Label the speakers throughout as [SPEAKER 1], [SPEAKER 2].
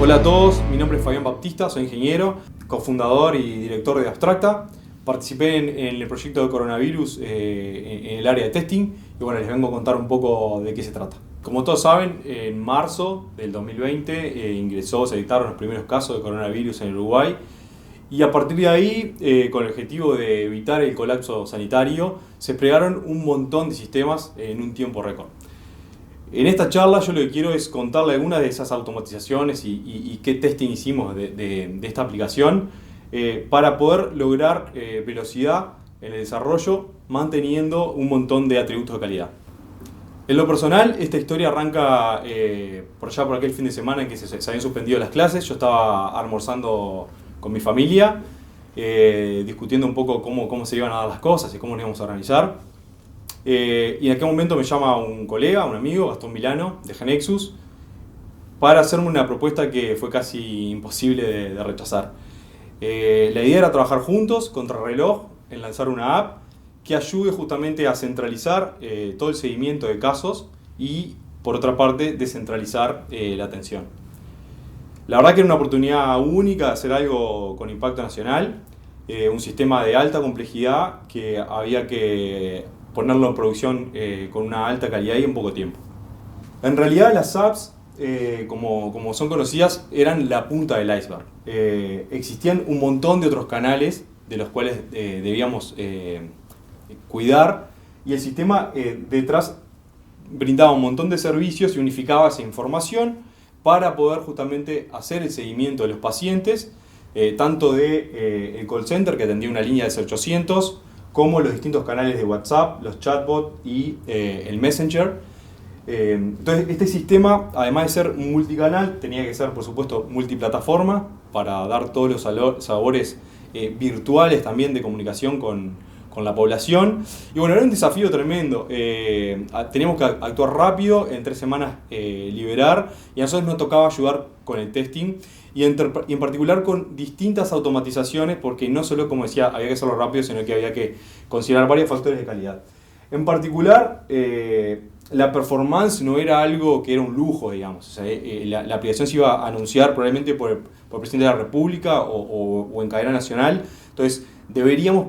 [SPEAKER 1] Hola a todos, mi nombre es Fabián Baptista, soy ingeniero, cofundador y director de Abstracta. Participé en el proyecto de coronavirus en el área de testing y bueno, les vengo a contar un poco de qué se trata. Como todos saben, en marzo del 2020 se detectaron los primeros casos de coronavirus en Uruguay y a partir de ahí, con el objetivo de evitar el colapso sanitario, se desplegaron un montón de sistemas en un tiempo récord. En esta charla yo lo que quiero es contarle algunas de esas automatizaciones y qué testing hicimos de esta aplicación para poder lograr velocidad en el desarrollo manteniendo un montón de atributos de calidad. En lo personal, esta historia arranca por aquel fin de semana en que se habían suspendido las clases. Yo estaba almorzando con mi familia, discutiendo un poco cómo se iban a dar las cosas y cómo nos íbamos a organizar. Y en aquel momento me llama un colega, un amigo, Gastón Milano, de Genexus, para hacerme una propuesta que fue casi imposible de rechazar. La idea era trabajar juntos, contrarreloj, en lanzar una app que ayude justamente a centralizar todo el seguimiento de casos y, por otra parte, descentralizar la atención. La verdad que era una oportunidad única de hacer algo con impacto nacional, un sistema de alta complejidad que había que ponerlo en producción con una alta calidad y en poco tiempo. En realidad las apps, como son conocidas, eran la punta del iceberg. Existían un montón de otros canales de los cuales debíamos cuidar y el sistema detrás brindaba un montón de servicios y unificaba esa información para poder justamente hacer el seguimiento de los pacientes, tanto el call center que atendía una línea de 0800, como los distintos canales de WhatsApp, los chatbots y el Messenger. Entonces este sistema, además de ser multicanal, tenía que ser por supuesto multiplataforma para dar todos los sabores virtuales también de comunicación con la población. Y bueno, era un desafío tremendo. Teníamos que actuar rápido, en 3 semanas liberar, y a nosotros nos tocaba ayudar con el testing y en particular con distintas automatizaciones, porque no solo, como decía, había que hacerlo rápido, sino que había que considerar varios factores de calidad. En particular, la performance no era algo que era un lujo, digamos. O sea, la aplicación se iba a anunciar probablemente por el presidente de la República o en cadena nacional. Entonces, deberíamos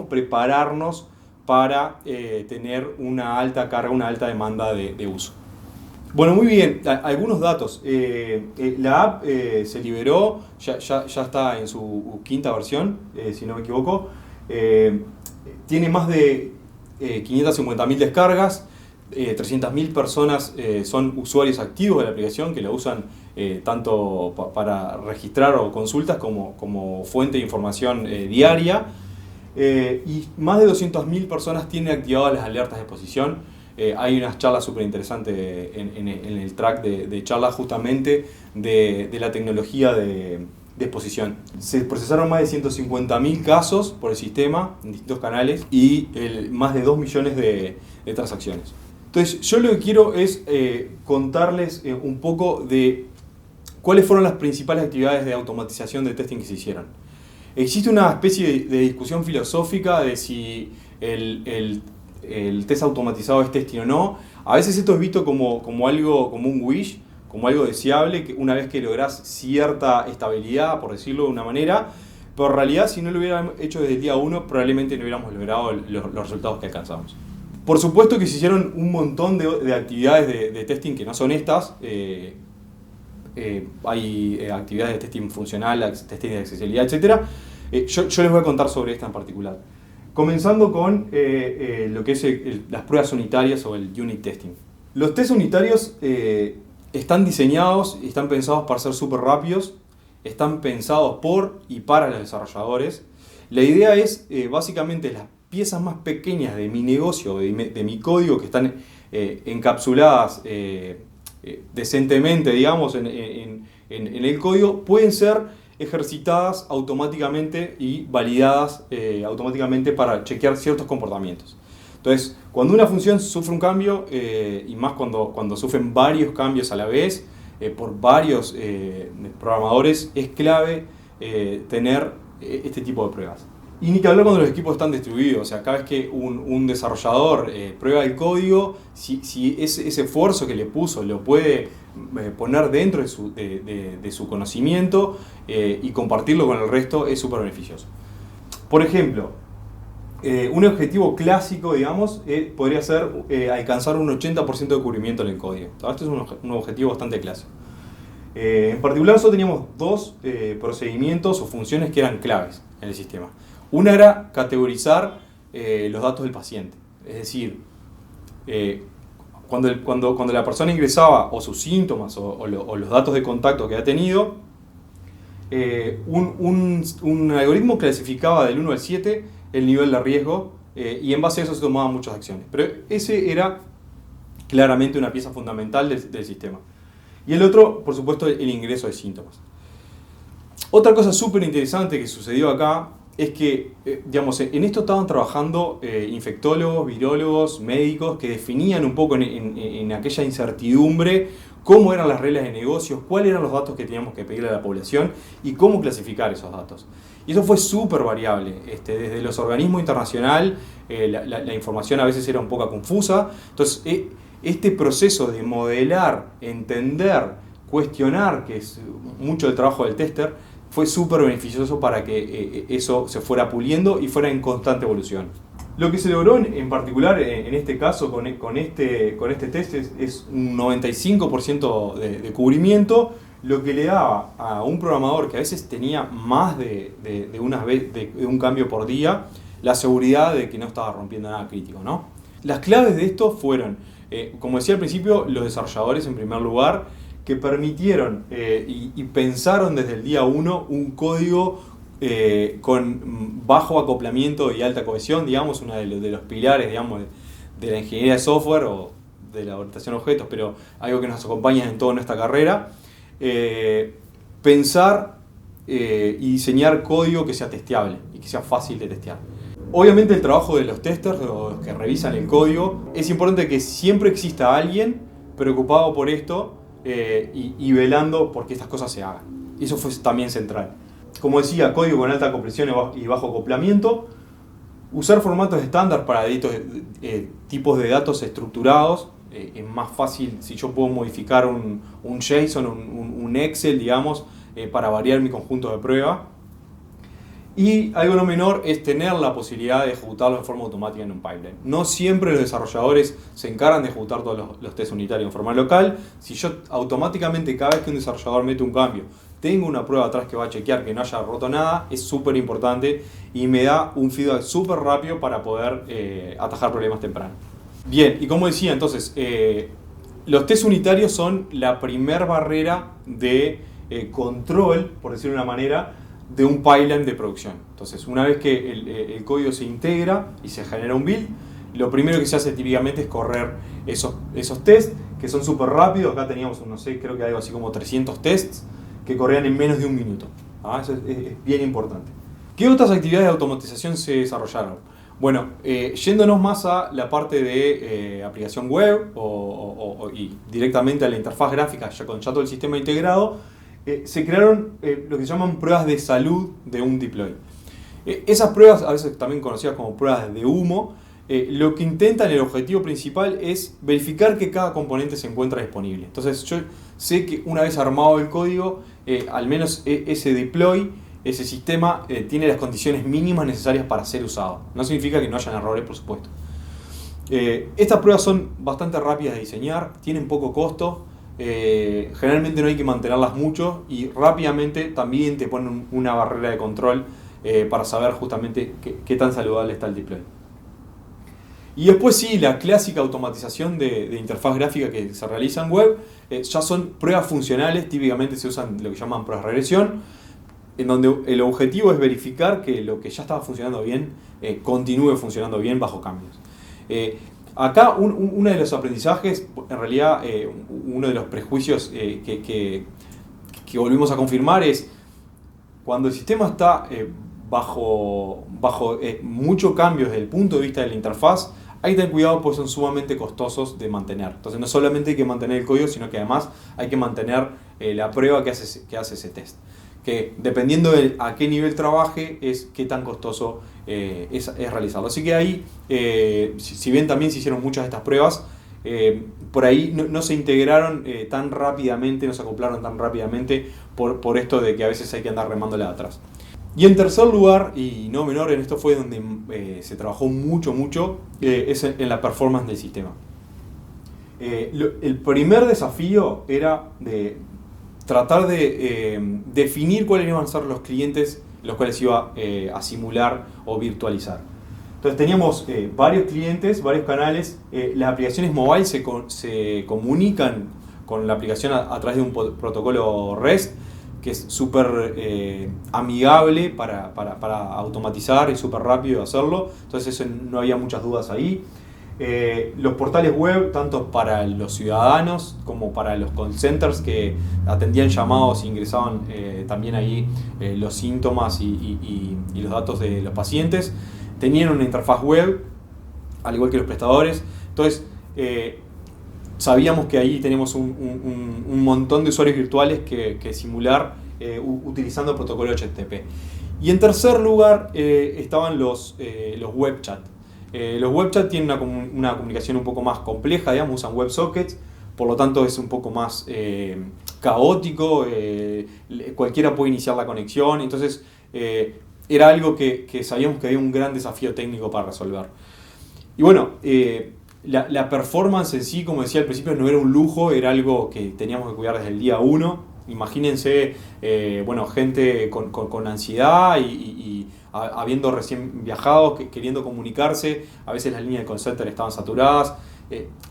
[SPEAKER 1] prepararnos para tener una alta carga, una alta demanda de uso. Bueno, muy bien, algunos datos. La app se liberó, ya está en su 5ª versión, si no me equivoco. Tiene más de 550.000 descargas, 300.000 personas son usuarios activos de la aplicación que la usan tanto para registrar o consultas como fuente de información diaria. Y más de 200.000 personas tienen activadas las alertas de exposición. Hay unas charlas súper interesantes en el track de charlas justamente de la tecnología de exposición. Se procesaron más de 150.000 casos por el sistema en distintos canales y más de 2 millones de transacciones. Entonces yo lo que quiero es contarles un poco de cuáles fueron las principales actividades de automatización de testing que se hicieron. Existe una especie de discusión filosófica de si el test automatizado es testing o no. A veces esto es visto como un wish, como algo deseable, que una vez que lográs cierta estabilidad, por decirlo de una manera, pero en realidad si no lo hubiéramos hecho desde el día 1, probablemente no hubiéramos logrado los resultados que alcanzamos. Por supuesto que se hicieron un montón de actividades de testing que no son estas. Hay actividades de testing funcional, testing de accesibilidad, etc. Yo les voy a contar sobre esta en particular. Comenzando con lo que es las pruebas unitarias o el unit testing. Los test unitarios están diseñados y están pensados para ser súper rápidos, están pensados por y para los desarrolladores. La idea es básicamente las piezas más pequeñas de mi negocio, de mi código, que están encapsuladas decentemente, digamos, en el código, pueden ser ejercitadas automáticamente y validadas automáticamente para chequear ciertos comportamientos. Entonces, cuando una función sufre un cambio, y más cuando sufren varios cambios a la vez, por varios programadores, es clave tener este tipo de pruebas. Y ni que hablar cuando los equipos están distribuidos. O sea, cada vez que un desarrollador prueba el código, si ese esfuerzo que le puso lo puede poner dentro de su conocimiento y compartirlo con el resto es súper beneficioso. Por ejemplo, un objetivo clásico, digamos, podría ser alcanzar un 80% de cubrimiento en el código. Este es un objetivo bastante clásico. En particular, nosotros teníamos dos procedimientos o funciones que eran claves en el sistema. Una era categorizar los datos del paciente. Es decir, cuando la persona ingresaba o sus síntomas o los datos de contacto que ha tenido, un algoritmo clasificaba del 1 al 7 el nivel de riesgo y en base a eso se tomaban muchas acciones. Pero ese era claramente una pieza fundamental del sistema. Y el otro, por supuesto, el ingreso de síntomas. Otra cosa súper interesante que sucedió acá es que, digamos, en esto estaban trabajando infectólogos, virólogos, médicos que definían un poco en aquella incertidumbre cómo eran las reglas de negocios, cuáles eran los datos que teníamos que pedirle a la población y cómo clasificar esos datos. Y eso fue súper variable. Desde los organismos internacionales, la información a veces era un poco confusa. Entonces, este proceso de modelar, entender, cuestionar, que es mucho del trabajo del tester, fue súper beneficioso para que eso se fuera puliendo y fuera en constante evolución. Lo que se logró en particular en este caso con este test es un 95% de cubrimiento, lo que le daba a un programador que a veces tenía más de un cambio por día, la seguridad de que no estaba rompiendo nada crítico, ¿no? Las claves de esto fueron, como decía al principio, los desarrolladores en primer lugar, que permitieron y pensaron desde el día 1 un código con bajo acoplamiento y alta cohesión, digamos, uno de los pilares, digamos, de la ingeniería de software o de la orientación a objetos, pero algo que nos acompaña en toda nuestra carrera. Pensar y diseñar código que sea testeable y que sea fácil de testear. Obviamente el trabajo de los testers, o los que revisan el código, es importante que siempre exista alguien preocupado por esto y velando por que estas cosas se hagan. Eso fue también central. Como decía, código con alta compresión y bajo acoplamiento, usar formatos estándar para tipos de datos estructurados. Es más fácil si yo puedo modificar un JSON, un Excel, digamos, para variar mi conjunto de prueba. Y algo no menor es tener la posibilidad de ejecutarlo en forma automática en un pipeline. No siempre los desarrolladores se encargan de ejecutar todos los tests unitarios en forma local. Si yo automáticamente, cada vez que un desarrollador mete un cambio, tengo una prueba atrás que va a chequear que no haya roto nada, es súper importante y me da un feedback súper rápido para poder atajar problemas tempranos. Bien, y como decía, entonces, los tests unitarios son la primer barrera de control, por decirlo de una manera, de un pipeline de producción. Entonces, una vez que el código se integra y se genera un build, lo primero que se hace típicamente es correr esos tests, que son súper rápidos. Acá teníamos, no sé, creo que algo así como 300 tests que corrían en menos de un minuto. Eso es bien importante. ¿Qué otras actividades de automatización se desarrollaron? Bueno, yéndonos más a la parte de aplicación web y directamente a la interfaz gráfica, ya todo el sistema integrado, se crearon lo que se llaman pruebas de salud de un deploy. Esas pruebas, a veces también conocidas como pruebas de humo, lo que intentan, el objetivo principal es verificar que cada componente se encuentra disponible. Entonces yo sé que una vez armado el código, al menos ese deploy, ese sistema tiene las condiciones mínimas necesarias para ser usado. No significa que no hayan errores, por supuesto. Estas pruebas son bastante rápidas de diseñar, tienen poco costo, generalmente no hay que mantenerlas mucho y rápidamente también te ponen una barrera de control para saber justamente qué tan saludable está el deploy. Y después sí, la clásica automatización de interfaz gráfica que se realiza en web, ya son pruebas funcionales, típicamente se usan lo que llaman pruebas de regresión, en donde el objetivo es verificar que lo que ya estaba funcionando bien continúe funcionando bien bajo cambios. Acá uno de los aprendizajes, en realidad uno de los prejuicios que volvimos a confirmar es cuando el sistema está bajo muchos cambios desde el punto de vista de la interfaz, hay que tener cuidado porque son sumamente costosos de mantener. Entonces no solamente hay que mantener el código, sino que además hay que mantener la prueba que hace ese test. Que dependiendo de a qué nivel trabaje es qué tan costoso es realizarlo. Así que ahí, si bien también se hicieron muchas de estas pruebas, por ahí no se integraron tan rápidamente, no se acoplaron tan rápidamente por esto de que a veces hay que andar remándola de atrás. Y en tercer lugar, y no menor, en esto fue donde se trabajó mucho, es en la performance del sistema. El primer desafío era de tratar de definir cuáles iban a ser los clientes los cuales iba a simular o virtualizar. Entonces teníamos varios clientes, varios canales. Las aplicaciones mobile se comunican con la aplicación a través de un protocolo REST, que es súper amigable para automatizar, es súper rápido hacerlo. Entonces eso, no había muchas dudas ahí. Los portales web, tanto para los ciudadanos como para los call centers que atendían llamados e ingresaban también ahí los síntomas y los datos de los pacientes, tenían una interfaz web, al igual que los prestadores. Entonces, sabíamos que ahí tenemos un montón de usuarios virtuales que simular utilizando el protocolo HTTP. Y en tercer lugar estaban los web chat. Los web chat tienen una comunicación un poco más compleja, digamos, usan WebSockets, por lo tanto es un poco más caótico, cualquiera puede iniciar la conexión, entonces era algo que sabíamos que había un gran desafío técnico para resolver. Y bueno, la performance en sí, como decía al principio, no era un lujo, era algo que teníamos que cuidar desde el día 1. Imagínense, gente con ansiedad y habiendo recién viajado, queriendo comunicarse, a veces las líneas de call center estaban saturadas.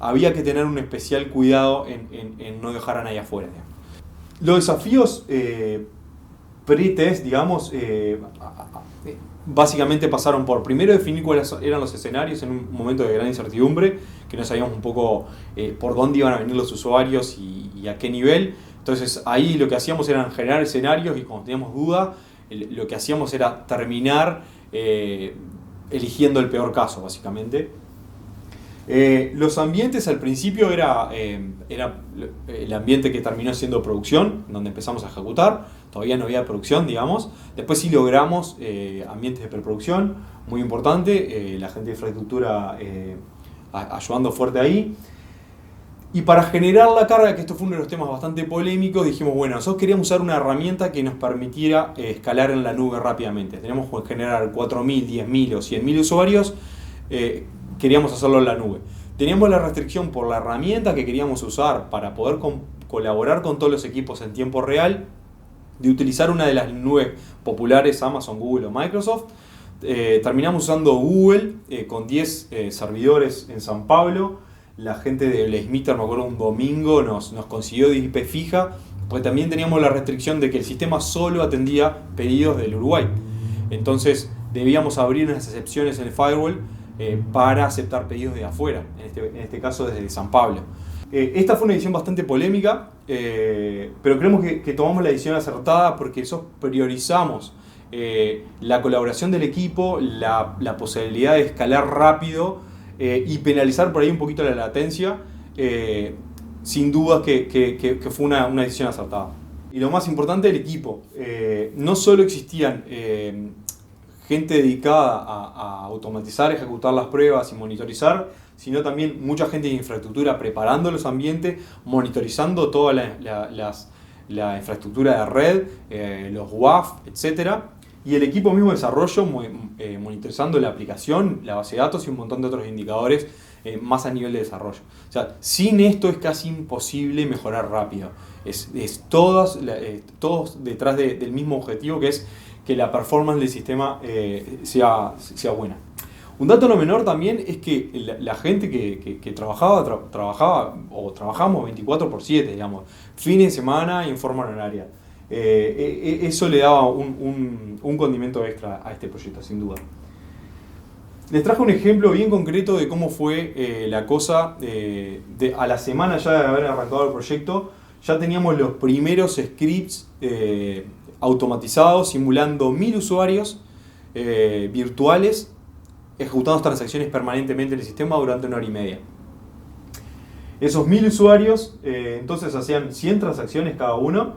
[SPEAKER 1] Había que tener un especial cuidado en no dejar a nadie afuera. Los desafíos pre-test, digamos, básicamente pasaron por, primero, definir cuáles eran los escenarios en un momento de gran incertidumbre, que no sabíamos un poco por dónde iban a venir los usuarios y a qué nivel. Entonces ahí lo que hacíamos era generar escenarios y cuando teníamos duda, lo que hacíamos era terminar eligiendo el peor caso, básicamente. Los ambientes al principio era el ambiente que terminó siendo producción, donde empezamos a ejecutar. Todavía no había producción, digamos. Después sí logramos ambientes de preproducción, muy importante, la gente de infraestructura ayudando fuerte ahí. Y para generar la carga, que esto fue uno de los temas bastante polémicos, dijimos, bueno, nosotros queríamos usar una herramienta que nos permitiera escalar en la nube rápidamente. Tenemos que generar 4.000, 10.000 o 100.000 usuarios, queríamos hacerlo en la nube. Teníamos la restricción por la herramienta que queríamos usar para poder colaborar con todos los equipos en tiempo real, de utilizar una de las nubes populares, Amazon, Google o Microsoft. Terminamos usando Google con 10 servidores en San Pablo. La gente de Blaze-Meter, me acuerdo, un domingo nos consiguió de IP fija, porque también teníamos la restricción de que el sistema solo atendía pedidos del Uruguay. Entonces debíamos abrir unas excepciones en el firewall para aceptar pedidos de afuera, en este caso desde San Pablo. Esta fue una decisión bastante polémica, pero creemos que tomamos la decisión acertada porque eso priorizamos la colaboración del equipo, la posibilidad de escalar rápido y penalizar por ahí un poquito la latencia. Sin duda que fue una decisión acertada. Y lo más importante, el equipo. No solo existían gente dedicada a automatizar, ejecutar las pruebas y monitorizar, sino también mucha gente de infraestructura preparando los ambientes, monitorizando toda la infraestructura de red, los WAF, etc. Y el equipo mismo de desarrollo monitorizando la aplicación, la base de datos y un montón de otros indicadores más a nivel de desarrollo. O sea, sin esto es casi imposible mejorar rápido. Es todos detrás del mismo objetivo, que es que la performance del sistema sea buena. Un dato no menor también es que la gente que trabajaba o trabajamos 24/7, digamos, fines de semana y en forma horaria. Eso le daba un condimento extra a este proyecto, sin duda. Les traje un ejemplo bien concreto de cómo fue la cosa. A la semana ya de haber arrancado el proyecto, ya teníamos los primeros scripts automatizados simulando 1000 usuarios virtuales ejecutando transacciones permanentemente en el sistema durante 1 hora y media. Esos 1000 usuarios entonces hacían 100 transacciones cada uno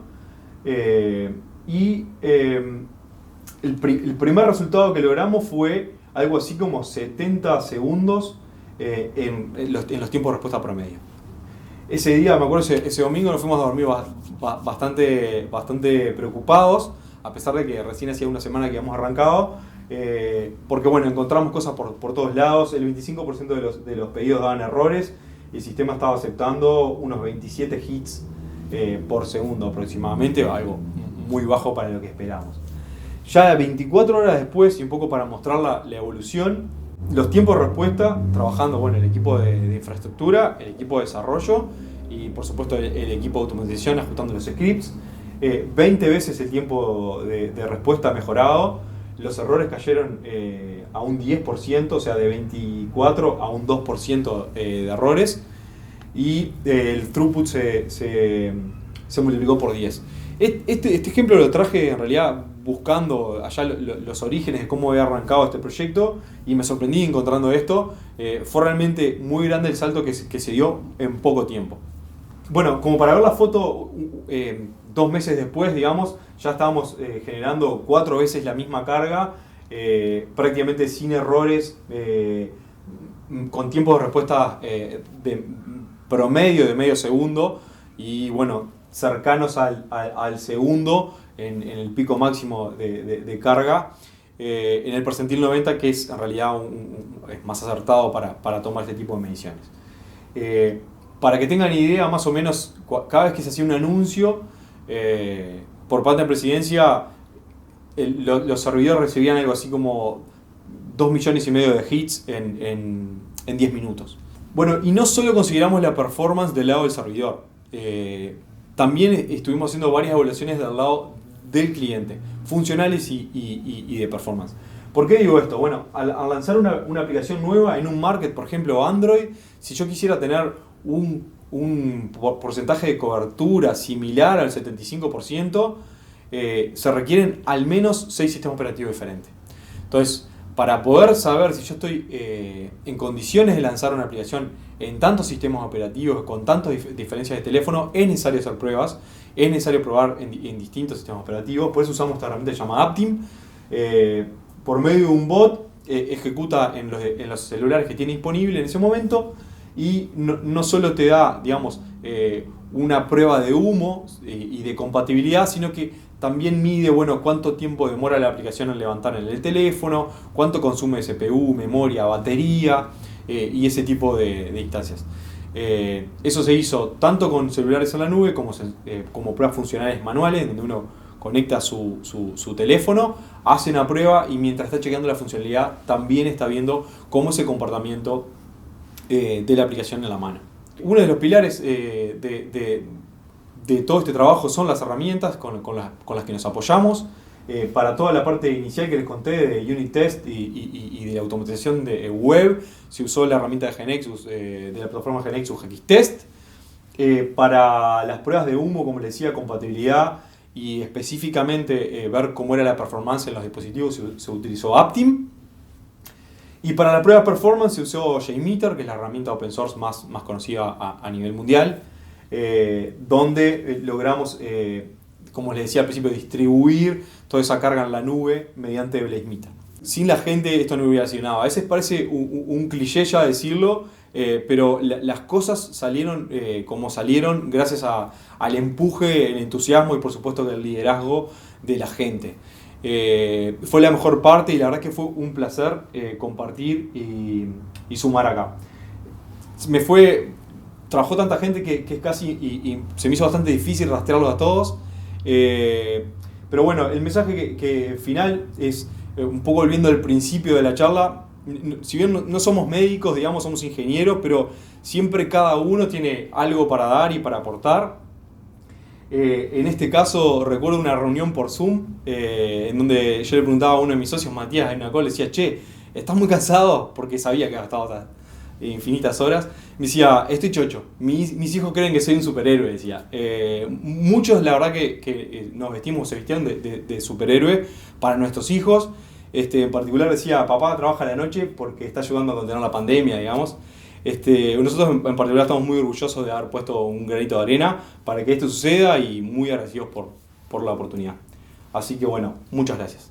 [SPEAKER 1] y el primer resultado que logramos fue algo así como 70 segundos en los tiempos de respuesta promedio. Ese día, me acuerdo, ese domingo nos fuimos a dormir bastante preocupados, a pesar de que recién hacía una semana que habíamos arrancado, porque bueno, encontramos cosas por todos lados. El 25% de los pedidos daban errores y el sistema estaba aceptando unos 27 hits por segundo aproximadamente, algo muy bajo para lo que esperamos. Ya 24 horas después, y un poco para mostrar la evolución, los tiempos de respuesta, trabajando bueno, el equipo de infraestructura, el equipo de desarrollo y por supuesto el equipo de automatización ajustando los scripts, 20 veces el tiempo de respuesta mejorado, los errores cayeron a un 10%, o sea de 24 a un 2% de errores, y el throughput se multiplicó por 10. Este ejemplo lo traje en realidad buscando allá los orígenes de cómo había arrancado este proyecto y me sorprendí encontrando esto. Fue realmente muy grande el salto que se dio en poco tiempo. Bueno, como para ver la foto, 2 meses después, digamos, ya estábamos generando 4 veces la misma carga, prácticamente sin errores, con tiempos de respuesta de promedio de medio segundo y bueno, cercanos al segundo en el pico máximo de carga, en el percentil 90, que es en realidad es más acertado para tomar este tipo de mediciones. Para que tengan idea, más o menos, cada vez que se hacía un anuncio por parte de la presidencia, los servidores recibían algo así como 2,5 millones de hits en 10 minutos. Bueno, y no solo consideramos la performance del lado del servidor, también estuvimos haciendo varias evaluaciones del lado del cliente, funcionales y de performance. ¿Por qué digo esto? Bueno, al lanzar una aplicación nueva en un market, por ejemplo Android, si yo quisiera tener un porcentaje de cobertura similar al 75%, se requieren al menos 6 sistemas operativos diferentes. Entonces, para poder saber si yo estoy en condiciones de lanzar una aplicación en tantos sistemas operativos, con tantas diferencias de teléfono, es necesario hacer pruebas, es necesario probar en distintos sistemas operativos. Por eso usamos esta herramienta llamada Aptim. Por medio de un bot, ejecuta en los celulares que tiene disponible en ese momento y no solo te da, digamos, una prueba de humo y de compatibilidad, sino que también mide, bueno, cuánto tiempo demora la aplicación en levantar en el teléfono, cuánto consume CPU, memoria, batería y ese tipo de instancias. Eso se hizo tanto con celulares en la nube como pruebas funcionales manuales, donde uno conecta su teléfono, hace una prueba y mientras está chequeando la funcionalidad también está viendo cómo es el comportamiento de la aplicación en la mano. Uno de los pilares de todo este trabajo son las herramientas con las que nos apoyamos. Para toda la parte inicial que les conté de unit test y de automatización de web, se usó la herramienta de GeneXus, de la plataforma GeneXus Xtest. Para las pruebas de humo, como les decía, compatibilidad y específicamente ver cómo era la performance en los dispositivos, se utilizó Aptim. Y para la prueba de performance se usó JMeter, que es la herramienta open source más conocida a nivel mundial, donde logramos, como les decía al principio, distribuir toda esa carga en la nube mediante BlazeMeter. Sin la gente esto no hubiera sido nada. A veces parece un cliché ya decirlo, pero las cosas salieron como salieron gracias al empuje, el entusiasmo y por supuesto el liderazgo de la gente. Fue la mejor parte y la verdad que fue un placer compartir y sumar acá. Trabajó tanta gente que es casi y se me hizo bastante difícil rastrearlos a todos. Pero bueno, el mensaje que final es, un poco volviendo al principio de la charla, si bien no somos médicos, digamos, somos ingenieros, pero siempre cada uno tiene algo para dar y para aportar. En este caso recuerdo una reunión por Zoom en donde yo le preguntaba a uno de mis socios, Matías, en una call, le decía, che, ¿estás muy cansado? Porque sabía que gastaba infinitas horas. Me decía, estoy chocho, mis hijos creen que soy un superhéroe, decía. Muchos la verdad que se vistieron de superhéroe para nuestros hijos. En particular decía, papá trabaja a la noche porque está ayudando a contener la pandemia, digamos. Nosotros en particular estamos muy orgullosos de haber puesto un granito de arena para que esto suceda y muy agradecidos por la oportunidad. Así que bueno, muchas gracias.